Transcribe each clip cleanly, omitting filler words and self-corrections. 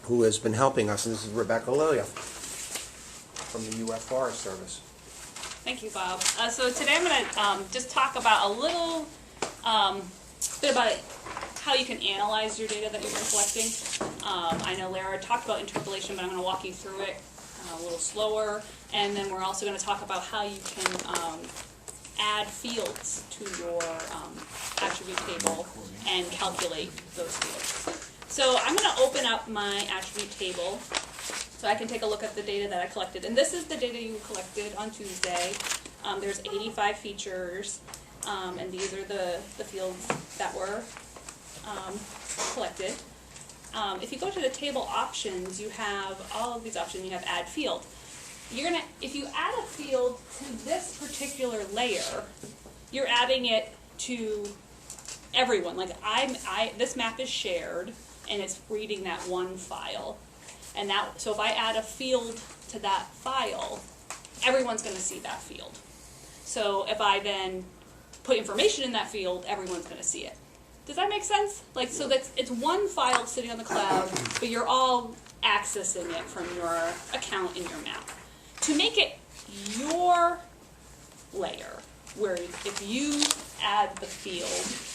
who has been helping us, and this is Rebecca Lilia from the U.S. Forest Service. Thank you, Bob. So today I'm going to just talk about a little bit about how you can analyze your data that you've been collecting. I know Lara talked about interpolation, but I'm going to walk you through it a little slower. And then we're also going to talk about how you can add fields to your attribute table and calculate those fields. So I'm going to open up my attribute table so I can take a look at the data that I collected. And this is the data you collected on Tuesday. There's 85 features, and these are the fields that were collected. If you go to the table options, you have all of these options. You have add field. If you add a field to this particular layer, you're adding it to everyone. Like this map is shared, and it's reading that one file. And so if I add a field to that file, everyone's going to see that field. So if I then put information in that field, everyone's going to see it. Does that make sense? Like, so that it's one file sitting on the cloud, but you're all accessing it from your account in your map. To make it your layer, where if you add the field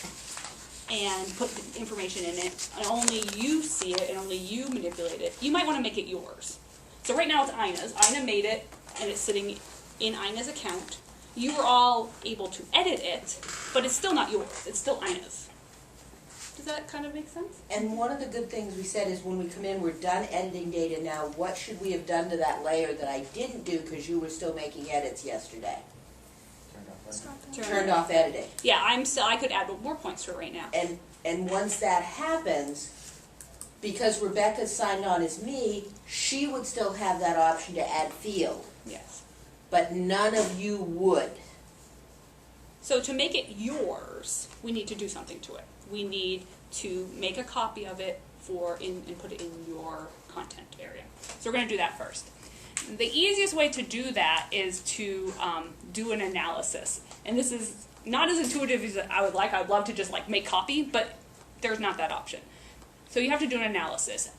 and put the information in it, and only you see it and only you manipulate it, you might want to make it yours. So right now it's Ina's. Ina made it, and it's sitting in Ina's account. You were all able to edit it, but it's still not yours. It's still Ina's. Does that kind of make sense? And one of the good things we said is when we come in, we're done editing data now. What should we have done to that layer that I didn't do because you were still making edits yesterday? Turned off editing. Yeah, I could add more points to it right now. And once that happens, because Rebecca signed on as me, she would still have that option to add field. Yes. But none of you would. So to make it yours, we need to do something to it. We need to make a copy of it and put it in your content area. So we're going to do that first. The easiest way to do that is to do an analysis. And this is not as intuitive as I would like. I would love to just like make copy, but there's not that option. So you have to do an analysis.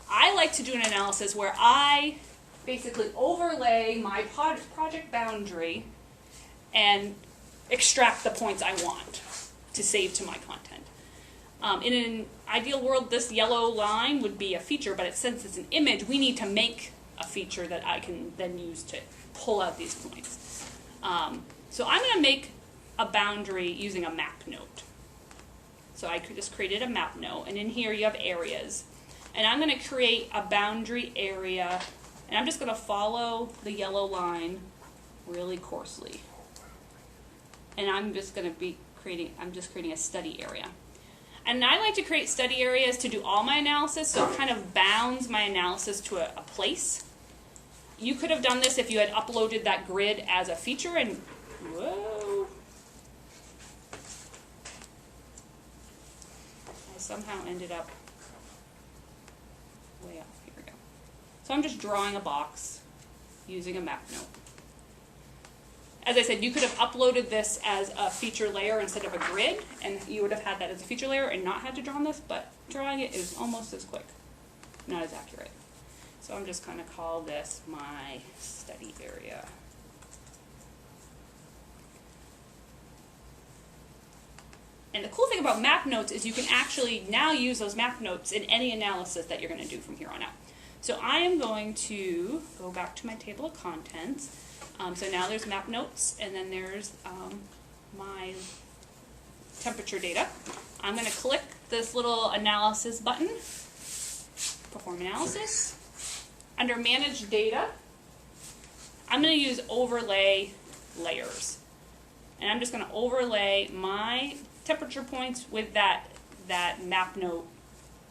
I like to do an analysis where I basically overlay my project boundary and extract the points I want to save to my content. In an ideal world, this yellow line would be a feature, but since it's an image, we need to make a feature that I can then use to pull out these points. So I'm going to make a boundary using a map note. So I just created a map note, and in here you have areas. And I'm going to create a boundary area, and I'm just going to follow the yellow line really coarsely. And I'm just creating a study area. And I like to create study areas to do all my analysis, so it kind of bounds my analysis to a place. You could have done this if you had uploaded that grid as a feature, and whoa. I somehow ended up way up. Here we go. So I'm just drawing a box using a map note. As I said, you could have uploaded this as a feature layer instead of a grid, and you would have had that as a feature layer and not had to draw on this, but drawing it is almost as quick, not as accurate. So I'm just going to call this my study area. And the cool thing about map notes is you can actually now use those map notes in any analysis that you're going to do from here on out. So I am going to go back to my table of contents. So now there's map notes, and then there's my temperature data. I'm going to click this little analysis button, perform analysis. Under manage data, I'm going to use overlay layers. And I'm just going to overlay my temperature points with that map note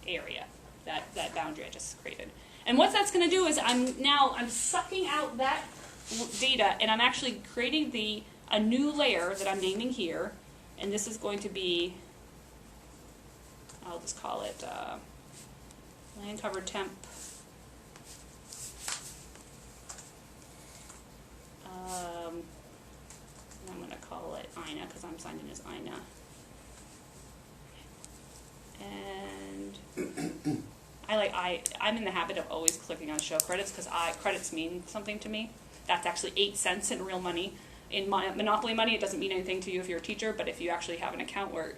area, that boundary I just created. And what that's going to do is I'm sucking out that data, and I'm actually creating a new layer that I'm naming here, and this is going to be, I'll just call it land cover temp. I'm going to call it Ina because I'm signed in as Ina. And I'm in the habit of always clicking on show credits because credits mean something to me. That's actually 8 cents in real money. In Monopoly money, it doesn't mean anything to you if you're a teacher, but if you actually have an account where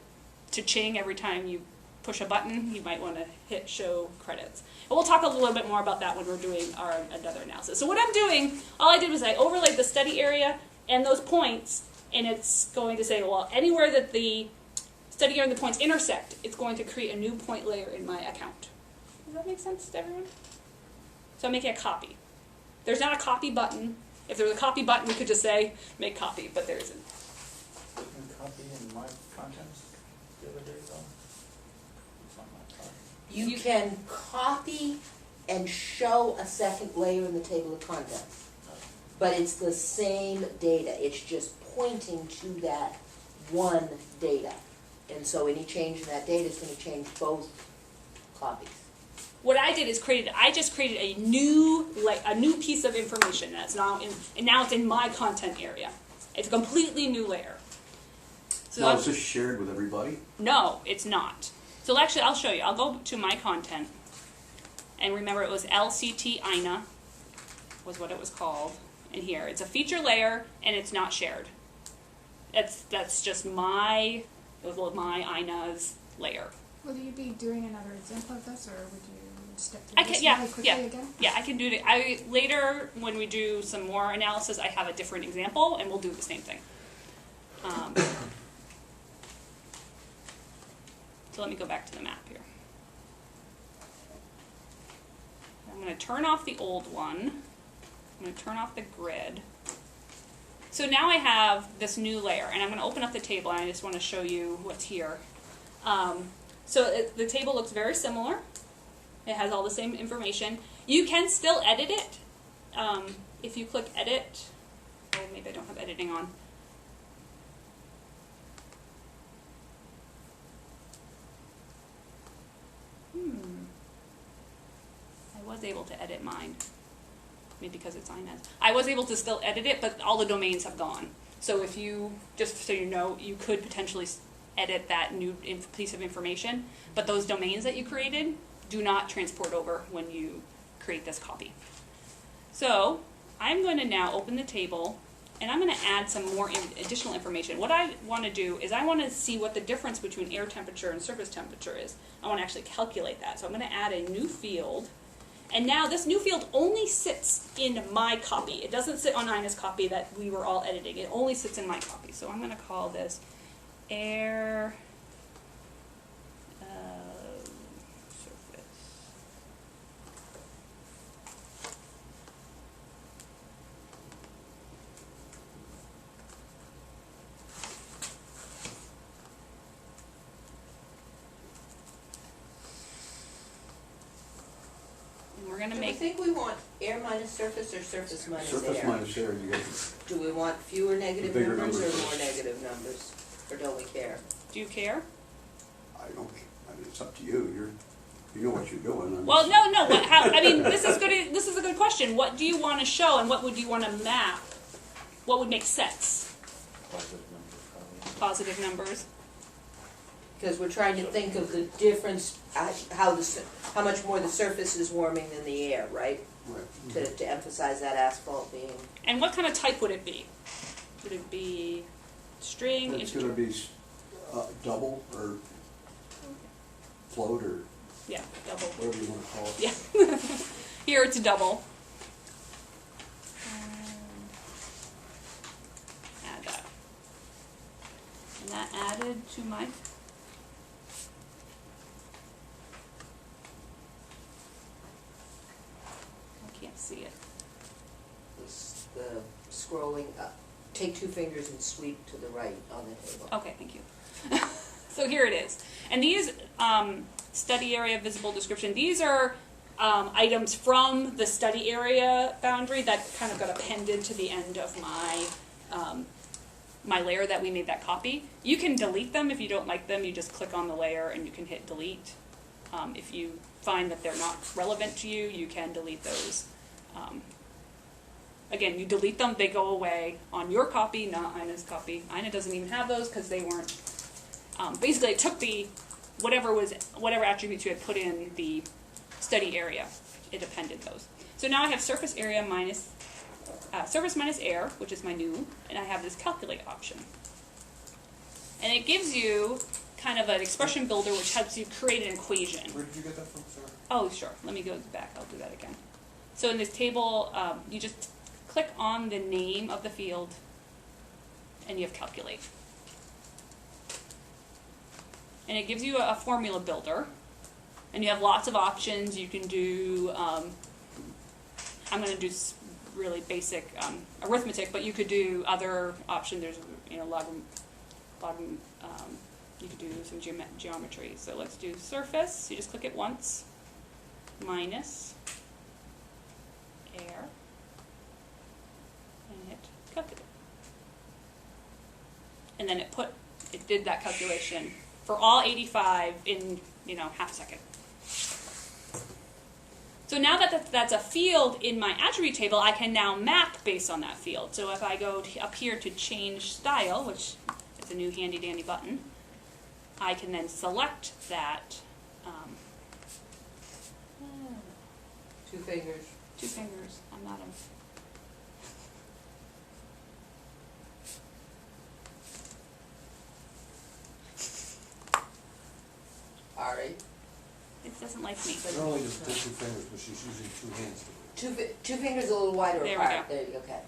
cha-ching every time you push a button, you might want to hit show credits. And we'll talk a little bit more about that when we're doing our another analysis. So what I'm doing, all I did was I overlaid the study area and those points, and it's going to say, well, anywhere that the study area and the points intersect, it's going to create a new point layer in my account. Does that make sense to everyone? So I'm making a copy. There's not a copy button. If there was a copy button, we could just say, make copy, but there isn't. Copy in my contents the other day, though. It's on my card. You can copy and show a second layer in the table of contents, but it's the same data. It's just pointing to that one data. And so any change in that data is going to change both copies. What I did is I just created a new piece of information that's now and now it's in my content area. It's a completely new layer. So Now, is this shared with everybody? no, it's not. So actually, I'll show you. I'll go to my content, and remember it was LCT INA was what it was called. And here, it's a feature layer, and it's not shared. That's just my INA's layer. Will you be doing another example of this, or would you step through I can, this yeah, really quickly yeah, again? yeah. I can do it. Later, when we do some more analysis, I have a different example, and we'll do the same thing. So let me go back to the map here. I'm going to turn off the old one. I'm going to turn off the grid. So now I have this new layer, and I'm going to open up the table, and I just want to show you what's here. The table looks very similar. It has all the same information. You can still edit it. If you click edit, oh, maybe I don't have editing on. I was able to edit mine. Maybe because it's INET. I was able to still edit it, but all the domains have gone. So if you, just so you know, you could potentially edit that new piece of information, but those domains that you created do not transport over when you create this copy. So I'm going to now open the table, and I'm going to add some more additional information. What I want to do is I want to see what the difference between air temperature and surface temperature is. I want to actually calculate that. So I'm going to add a new field. And now this new field only sits in my copy. It doesn't sit on Ina's copy that we were all editing. It only sits in my copy. So I'm going to call this air surface. And we're going to Do we make... think we want air minus surface or surface minus air? Surface minus air, you get Do we want fewer negative The bigger numbers or numbers. more negative numbers? Or don't we care? Do you care? I don't, I mean, it's up to you, you know what you're doing. I'm Well, just- no. I mean, this is good. This is a good question. What do you want to show, and what would you want to map? What would make sense? Positive number, probably. Positive numbers. Because we're trying to think of the difference, how much more the surface is warming than the air, right? Right. To emphasize that asphalt being. And what kind of type would it be? Would it be string? It's gonna be double or float or Yeah, double. whatever you wanna call it. Yeah. Here it's double. Add that. And that added to my... I can't see it. The scrolling up. Take 2 fingers and sweep to the right on the table. Okay, thank you. So here it is. And these study area visible description, these are items from the study area boundary that kind of got appended to the end of my my layer that we made that copy. You can delete them if you don't like them. You just click on the layer and you can hit delete. If you find that they're not relevant to you, you can delete those. Again, you delete them, they go away on your copy, not Ina's copy. Ina doesn't even have those because they weren't. Basically, it took the whatever attributes you had put in the study area. It appended those. So now I have surface area minus air, which is my new, and I have this calculate option. And it gives you kind of an expression builder which helps you create an equation. Where did you get that from, sir? Oh, sure. Let me go back. I'll do that again. So in this table, you just click on the name of the field, and you have calculate. And it gives you a formula builder, and you have lots of options. You can do, I'm going to do really basic arithmetic, but you could do other options. There's, you could do some geometry. So let's do surface. You just click it once, minus air, and hit calculate. And then it did that calculation for all 85 in, half a second. So now that that's a field in my attribute table, I can now map based on that field. So if I go up here to change style, which is a new handy dandy button, I can then select that. 2 fingers. 2 fingers. I'm not a. Alright. It doesn't like me. Not only just 2 fingers, but she's using 2 hands. 2 fingers a little wider There we apart. go. There you go. Okay.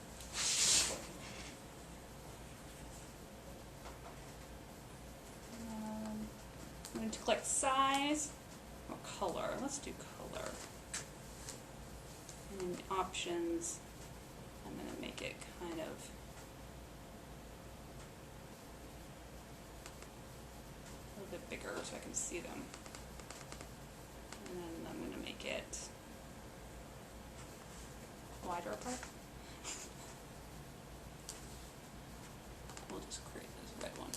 I'm going to click size or color. Let's do color. And then options, I'm going to make it kind of a little bit bigger so I can see them. And then I'm going to make it wider apart. We'll just create this red one.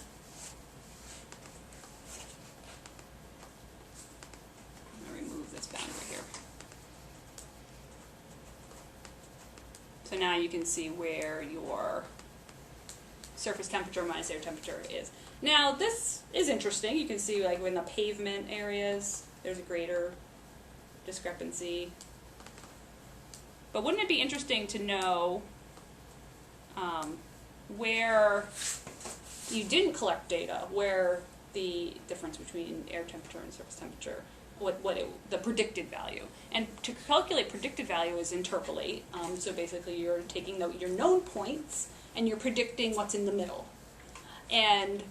I'm going to remove this boundary here. So now you can see where your surface temperature minus air temperature is. Now this is interesting. You can see like in the pavement areas, there's a greater discrepancy. But wouldn't it be interesting to know where you didn't collect data, where the difference between air temperature and surface temperature, the predicted value. And to calculate predicted value is interpolate. So basically you're taking your known points and you're predicting what's in the middle. And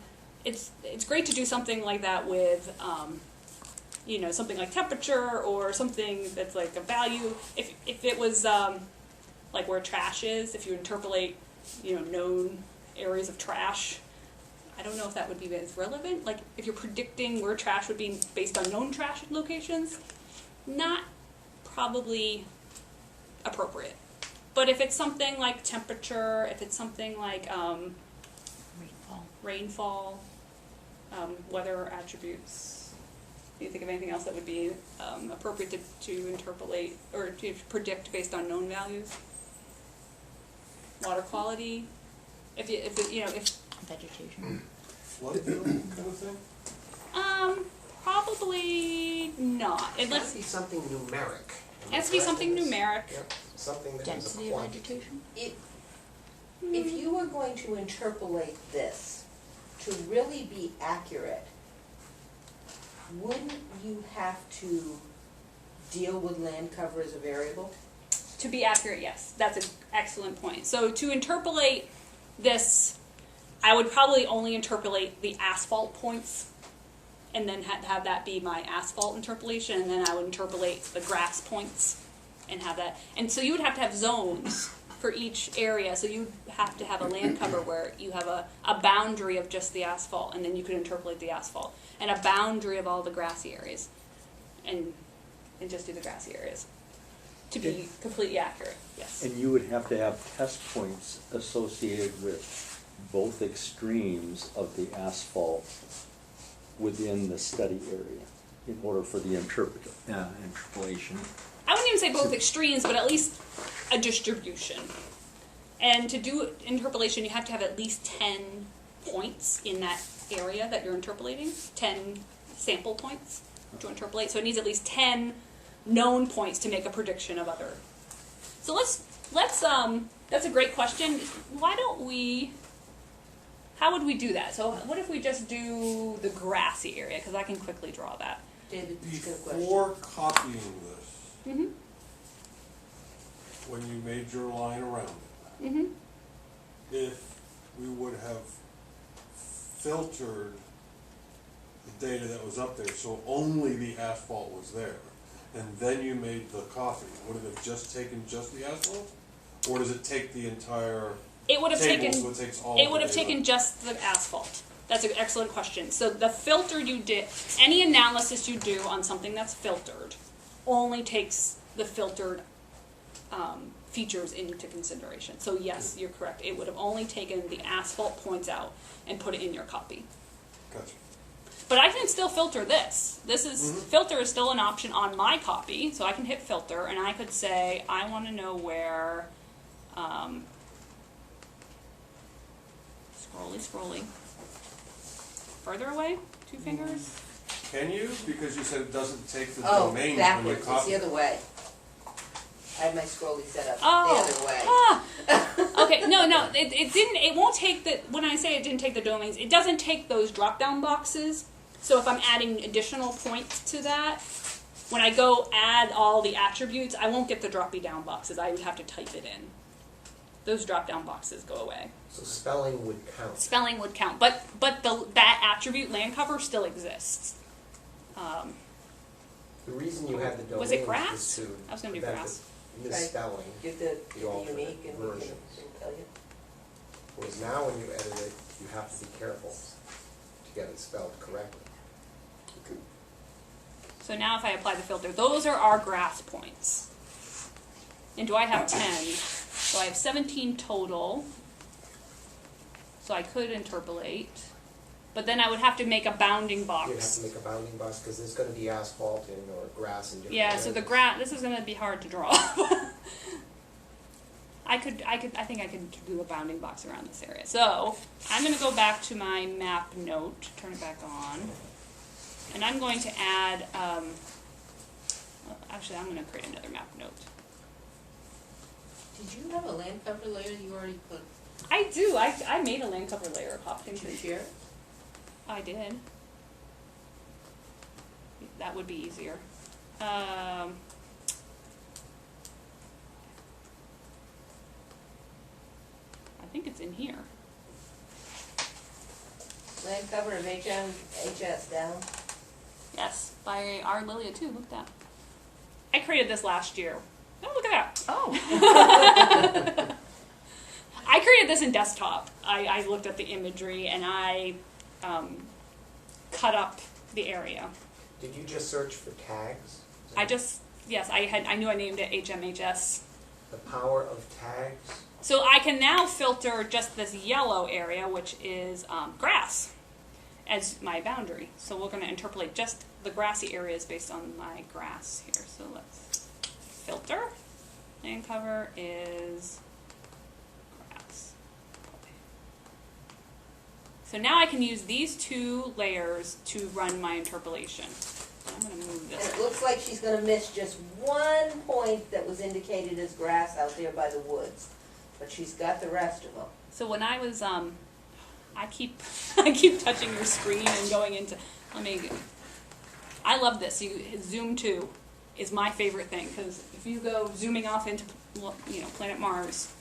it's great to do something like that with something like temperature or something that's like a value. If it was like where trash is, if you interpolate known areas of trash, I don't know if that would be as relevant. Like if you're predicting where trash would be based on known trash locations, not probably appropriate. But if it's something like temperature, if it's something like rainfall, weather attributes, do you think of anything else that would be appropriate to interpolate or to predict based on known values? Water quality, if Vegetation. Flood kind of thing? Probably not. It has to be something numeric. It has to be something numeric. Yep, something that is a Density of quantity. vegetation? If you were going to interpolate this to really be accurate, wouldn't you have to deal with land cover as a variable? To be accurate, yes. That's an excellent point. So to interpolate this, I would probably only interpolate the asphalt points and then have that be my asphalt interpolation, and then I would interpolate the grass points and have that. And so you would have to have zones for each area. So you have to have a land cover where you have a boundary of just the asphalt, and then you could interpolate the asphalt, and a boundary of all the grassy areas, and just do the grassy areas to be completely accurate. Yes. And you would have to have test points associated with both extremes of the asphalt within the study area in order for the interpolation. I wouldn't even say both extremes, but at least a distribution. And to do interpolation, you have to have at least 10 points in that area that you're interpolating, 10 sample points to interpolate. So it needs at least 10 known points to make a prediction of other. So let's that's a great question. Why don't we, how would we do that? So what if we just do the grassy area, because I can quickly draw that. David, it's a good question. Before copying this, Mm-hmm. when you made your line around it, Mm-hmm. if we would have filtered the data that was up there, so only the asphalt was there, and then you made the copy, would it have just taken just the asphalt? Or does it take the entire It would have table, taken. so it takes all It of would the have data? taken just the asphalt. That's an excellent question. So the filter you did, any analysis you do on something that's filtered, only takes the filtered features into consideration. So yes, you're correct. It would have only taken the asphalt points out and put it in your copy. Gotcha. But I can still filter this. This is filter is still an option on my copy, so I can hit filter and I could say I want to know where. Scrolly. Further away? 2 fingers? Can you? Because you said it doesn't take the Oh, domain when you backwards, it's copy. the other way. I have my scrolly set up Oh. the other way. Ah. Okay, no, it didn't, it won't take the, when I say it didn't take the domains, it doesn't take those drop-down boxes. So if I'm adding additional points to that, when I go add all the attributes, I won't get the drop-down boxes. I would have to type it in. Those drop-down boxes go away. So spelling would count. Spelling would count, but that attribute land cover still exists. The reason you had the domain Was it grass? is to I was gonna do prevent grass. the misspelling. Give the alternate unique and versions. tell you. Whereas now when you edit it, you have to be careful to get it spelled correctly. So now if I apply the filter, those are our grass points. And do I have 10? So I have 17 total. So I could interpolate. But then I would have to make a bounding You'd have box. to make a bounding box because there's going to be asphalt in or grass in different Yeah, so the areas. grass, this is going to be hard to draw. I think I could do a bounding box around this area. So I'm going to go back to my map note, turn it back on. And I'm going to add, actually I'm going to create another map note. Did you have a land cover layer you already put? I do. I made a land cover layer popped into Did you the share it? I did. That would be easier. I think it's in here. Land cover of HS down. Yes, by our Lilia too. Look at that. I created this last year. Oh, look at that. Oh. I created this in desktop. I looked at the imagery and I cut up the area. Did you just search for tags? I knew I named it HMHS. The power of tags? So I can now filter just this yellow area, which is grass, as my boundary. So we're going to interpolate just the grassy areas based on my grass here. So let's filter. Land cover is grass. So now I can use these 2 layers to run my interpolation. I'm going to move And this. it looks like she's gonna miss just one point that was indicated as grass out there by the woods. But she's got the rest of them. So when I was, I keep touching your screen and going into, I love this. Zoom 2 is my favorite thing, because if you go zooming off into, planet Mars.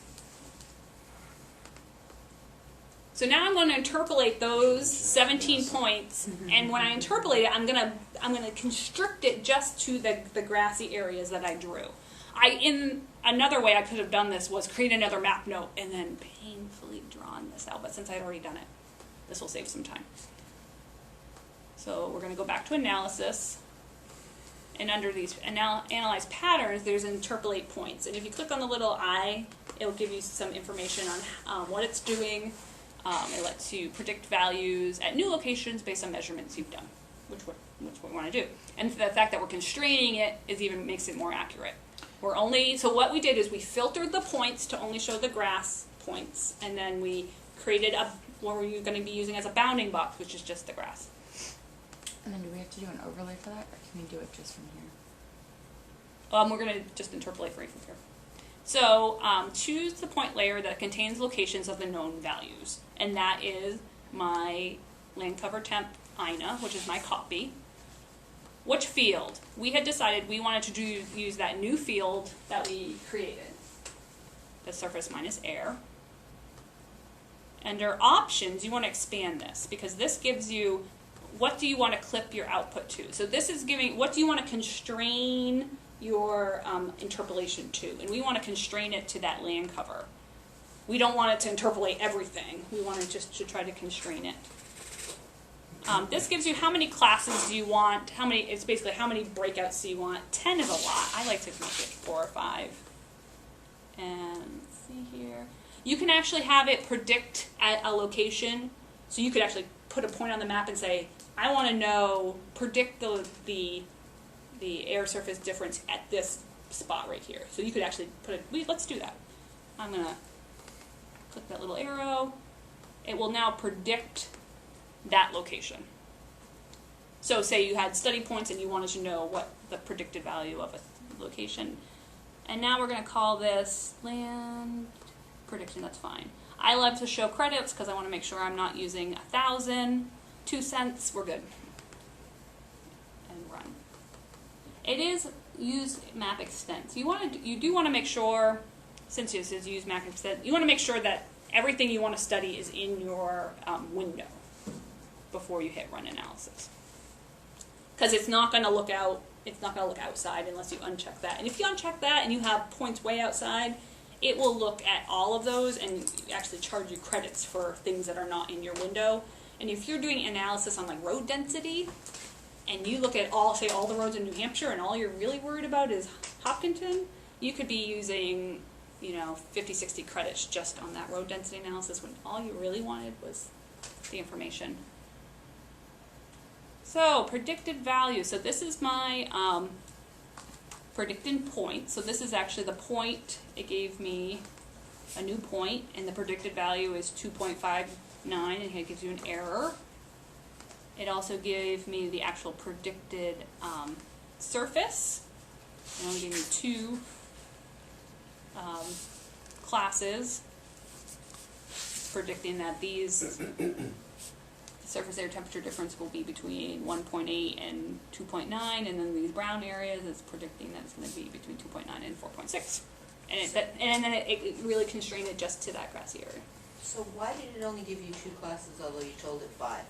So now I'm going to interpolate those 17 points, and when I interpolate it, I'm gonna constrict it just to the grassy areas that I drew. In another way I could have done this was create another map note and then painfully drawn this out, but since I'd already done it, this will save some time. So we're going to go back to analysis, and under these analyze patterns, there's interpolate points, and if you click on the little eye, it'll give you some information on what it's doing. It lets you predict values at new locations based on measurements you've done, which we want to do. And the fact that we're constraining it makes it more accurate. So what we did is we filtered the points to only show the grass points, and then we created what we're going to be using as a bounding box, which is just the grass. And then do we have to do an overlay for that, or can we do it just from here? We're going to just interpolate right from here. So choose the point layer that contains locations of the known values. And that is my land cover temp INA, which is my copy. Which field? We had decided we wanted to use that new field that we created. The surface minus air. Under options, you want to expand this because this gives you what do you want to clip your output to. So this is giving what do you want to constrain your interpolation to, and we want to constrain it to that land cover. We don't want it to interpolate everything. We want it just to try to constrain it. This gives you how many classes do you want, it's basically how many breakouts do you want. 10 is a lot. I like to make it 4 or 5. And let's see here. You can actually have it predict at a location. So you could actually put a point on the map and say, I want to know, predict the air surface difference at this spot right here. So you could actually put it, let's do that. I'm going to click that little arrow. It will now predict that location. So say you had study points and you wanted to know what the predicted value of a location. And now we're going to call this land prediction, that's fine. I love to show credits because I want to make sure I'm not using 1,000, 2 cents, we're good. And run. It is use map extents. You do want to make sure, since it says use map extent, you want to make sure that everything you want to study is in your window before you hit run analysis. Because it's not going to look out, it's not going to look outside unless you uncheck that. And if you uncheck that and you have points way outside, it will look at all of those and actually charge you credits for things that are not in your window. And if you're doing analysis on like road density, and you look at say all the roads in New Hampshire and all you're really worried about is Hopkinton, you could be using 50, 60 credits just on that road density analysis when all you really wanted was the information. So predicted value. So this is my predicted point. So this is actually the point. It gave me a new point, and the predicted value is 2.59, and it gives you an error. It also gave me the actual predicted surface. It only gave me 2 classes, predicting that these surface air temperature difference will be between 1.8 and 2.9, and then these brown areas is predicting that it's going to be between 2.9 and 4.6. And then it really constrained it just to that grassy area. So why did it only give you 2 classes, although you told it 5?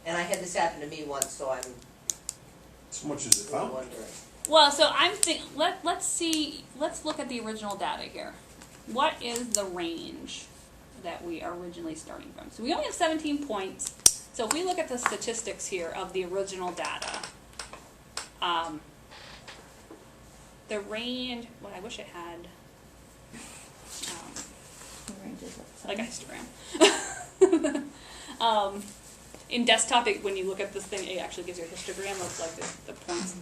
And I had this happen to me once, so I'm As much as it found. wondering. Well, so I'm thinking, let's look at the original data here. What is the range that we are originally starting from? So we only have 17 points. So if we look at the statistics here of the original data, the range, I wish it had, like a histogram. In desktop, when you look at this thing, it actually gives you a histogram of like the points.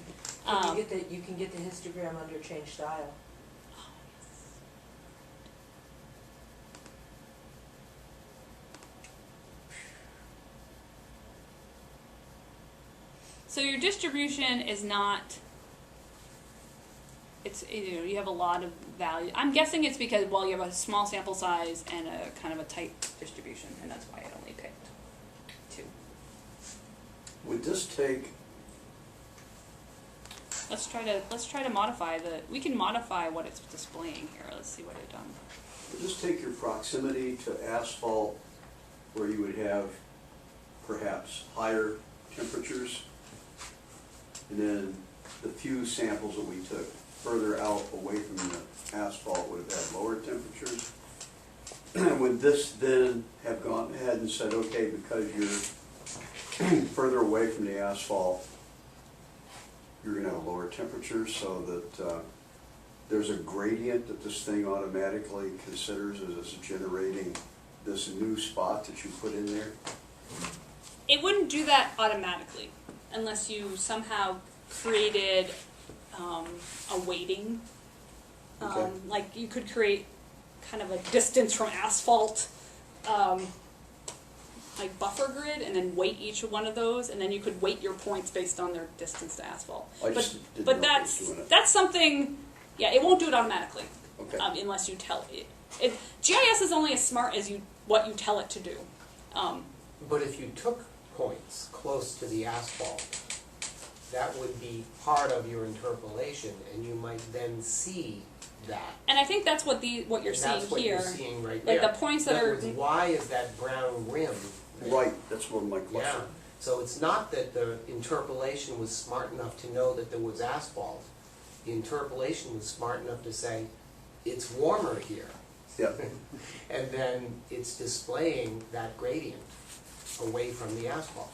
You can get the histogram under change style. So your distribution is not, you have a lot of value. I'm guessing it's because, you have a small sample size and a kind of a tight distribution, and that's why it only picked 2. Would this take, Let's try to modify we can modify what it's displaying here. Let's see what it done. would this take your proximity to asphalt where you would have perhaps higher temperatures? And then the few samples that we took further out away from the asphalt would have had lower temperatures? Would this then have gone ahead and said, okay, because you're further away from the asphalt, you're going to have lower temperatures, so that there's a gradient that this thing automatically considers as it's generating this new spot that you put in there? It wouldn't do that automatically unless you somehow created a weighting. Okay. Like you could create kind of a distance from asphalt like buffer grid and then weight each one of those, and then you could weight your points based on their distance to asphalt. I just didn't But know it was doing it. that's something, yeah, it won't do it automatically. Okay. Unless you tell it. GIS is only as smart as what you tell it to do. But if you took points close to the asphalt, that would be part of your interpolation, and you might then see that. And I think that's what you're And seeing that's what here. you're seeing right Like there. the points that In other are. words, why is that brown rim there? Right, that's one of my Yeah, questions. so it's not that the interpolation was smart enough to know that there was asphalt. The interpolation was smart enough to say, it's warmer here. Yeah, And then it's displaying that gradient away from the asphalt.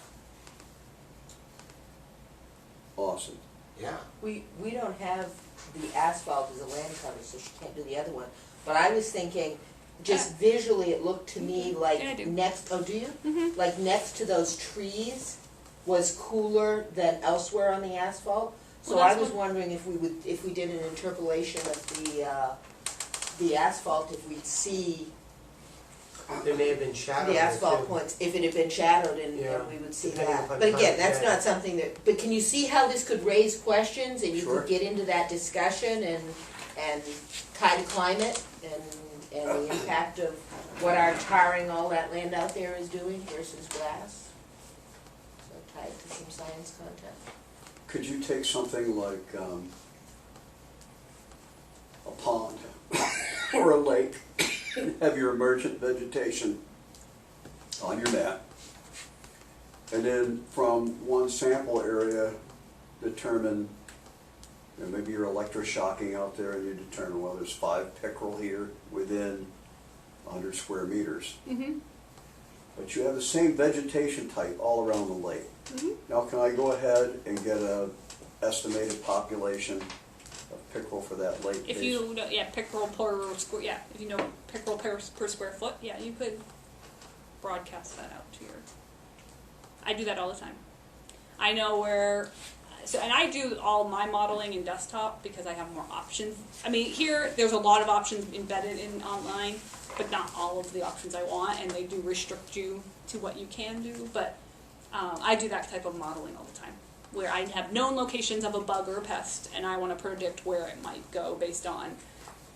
awesome. Yeah. We don't have the asphalt as a land cover, so she can't do the other one. But I was thinking, just visually, it looked to me like Yeah, I do. next, oh, do you? Mhm. Like next to those trees was cooler than elsewhere on the asphalt. So Well, I that's was what- wondering if we did an interpolation of the asphalt, if we'd see There may have been shadow the there, asphalt too. points, if it had been shadowed and Yeah, we would see depending that. upon But time again, of that's day. not something that, but can you see how this could raise questions and you Sure. could get into that discussion and tie to climate and the impact of what our tarring all that land out there is doing versus grass? So tie it to some science content. Could you take something like a pond or a lake and have your emergent vegetation on your map, and then from one sample area determine, you know, maybe you're electroshocking out there and you determine, well, there's 5 pickerel here within 100 square meters. Mm-hmm. But you have the same vegetation type all around the lake. Mm-hmm. Now, can I go ahead and get a estimated population of pickerel for that lake? If you know, pickerel per square, if you know pickerel per square foot, you could broadcast that out to your. I do that all the time. I know where, and I do all my modeling in desktop because I have more options. I mean, here there's a lot of options embedded in online, but not all of the options I want, and they do restrict you to what you can do. But I do that type of modeling all the time, where I have known locations of a bug or a pest, and I want to predict where it might go based on,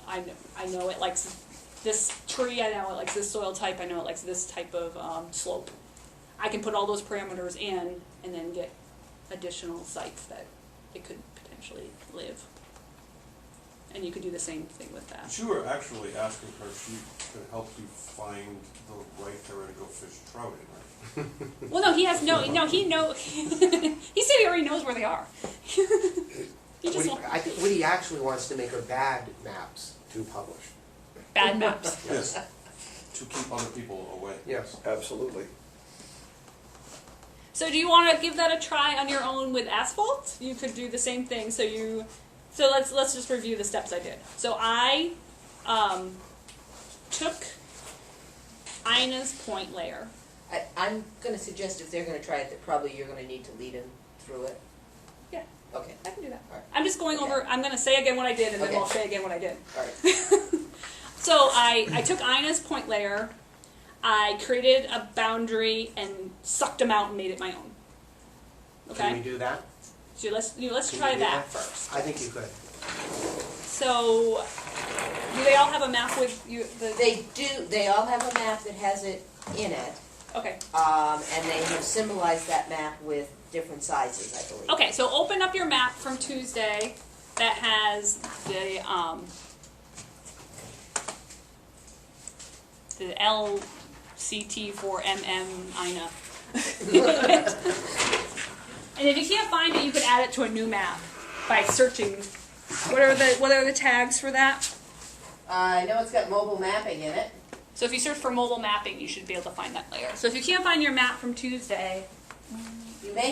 I know it likes this tree, I know it likes this soil type, I know it likes this type of slope. I can put all those parameters in and then get additional sites that it could potentially live. And you could do the same thing with that. But you were actually asking her if she could help you find the right area to go fish trout in, right? Well, no, he has he know. He said he already knows where they are. He just wants I think what he actually wants to make are bad maps to publish. bad maps. Yes, to keep other people away. Yes. Absolutely. So do you want to give that a try on your own with asphalt? You could do the same thing. So let's just review the steps I did. So I took Ina's point layer. I'm gonna suggest if they're gonna try it, that probably you're gonna need to lead them through it. Yeah, Okay, I can do that. All right. I'm just going Okay. over. I'm going to say again what I did, and then Okay. I'll say again what I did. all right. So I took Ina's point layer, I created a boundary and sucked them out and made it my own. Can we Okay? do that? So let's Can try you do that first. I think you could. So do they all have a map with you? They do, they all have a map that has it in it, Okay. and they have symbolized that map with different sizes, I believe. Okay, so open up your map from Tuesday that has the LCT for Ina. And if you can't find it, you could add it to a new map by searching. What are the tags for that? I know it's got mobile mapping in it. So if you search for mobile mapping, you should be able to find that layer. So if you can't find your map from Tuesday, You may